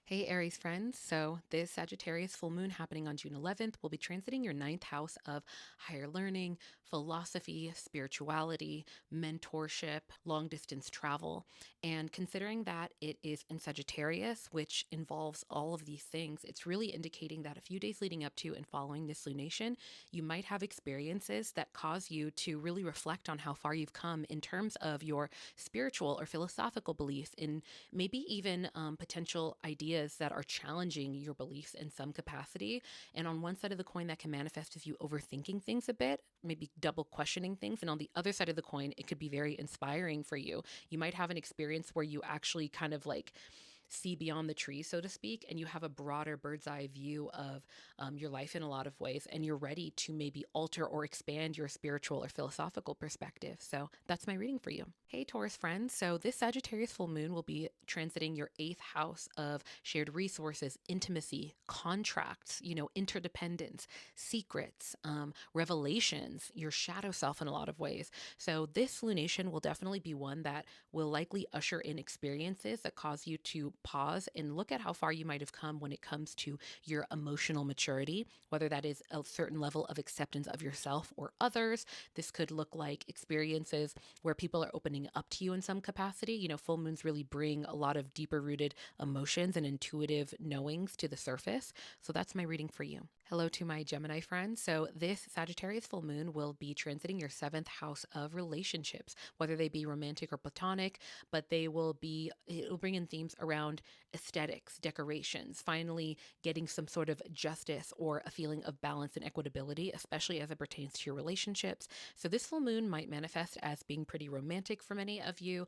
Hey Aries friends, so this Sagittarius full moon happening on June 11th will be transiting your ninth house of higher learning, philosophy, spirituality, mentorship, long distance travel. And considering that it is in Sagittarius, which involves all of these things, it's really indicating that a few days leading up to and following this lunation, you might have experiences that cause you to really reflect on how far you've come in terms of your spiritual or philosophical beliefs in maybe even potential ideas that are challenging your beliefs in some capacity. And on one side of the coin, that can manifest as you overthinking things a bit, maybe double questioning things. And on the other side of the coin, it could be very inspiring for you. You might have an experience where you actually kind of like see beyond the trees, so to speak, and you have a broader bird's eye view of your life in a lot of ways, and you're ready to maybe alter or expand your spiritual or philosophical perspective. So that's my reading for you. Hey, Taurus friends. So this Sagittarius full moon will be transiting your eighth house of shared resources, intimacy, contracts, interdependence, secrets, revelations, your shadow self in a lot of ways. So this lunation will definitely be one that will likely usher in experiences that cause you to pause and look at how far you might have come when it comes to your emotional maturity, whether that is a certain level of acceptance of yourself or others. This could look like experiences where people are opening up to you in some capacity. Full moons really bring a lot of deeper rooted emotions and intuitive knowings to the surface. So that's my reading for you. Hello to my Gemini friends. So this Sagittarius full moon will be transiting your seventh house of relationships, whether they be romantic or platonic, but it'll bring in themes around aesthetics, decorations, finally getting some sort of justice or a feeling of balance and equitability, especially as it pertains to your relationships. So this full moon might manifest as being pretty romantic for many of you.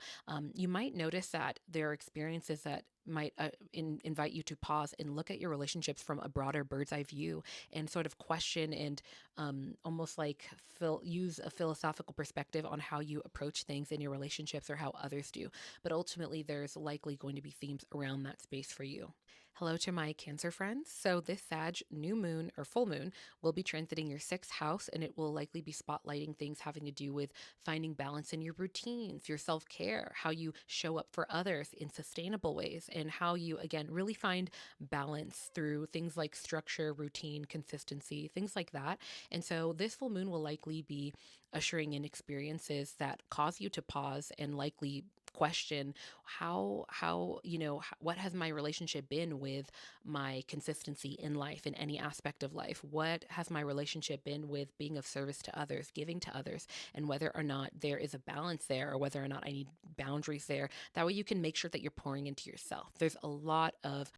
You might notice that there are experiences that might invite you to pause and look at your relationships from a broader bird's eye view and sort of question and almost like use a philosophical perspective on how you approach things in your relationships or how others do. But ultimately, there's likely going to be themes around that space for you. Hello to my Cancer friends. So this Sag new moon or full moon will be transiting your sixth house, and it will likely be spotlighting things having to do with finding balance in your routines, your self-care, how you show up for others in sustainable ways, and how you, again, really find balance through things like structure, routine, consistency, things like that. And so this full moon will likely be ushering in experiences that cause you to pause and likely question what has my relationship been with my consistency in life, in any aspect of life. What has my relationship been with being of service to others, giving to others, and whether or not there is a balance there, or whether or not I need boundaries there. That way you can make sure that you're pouring into yourself. There's a lot of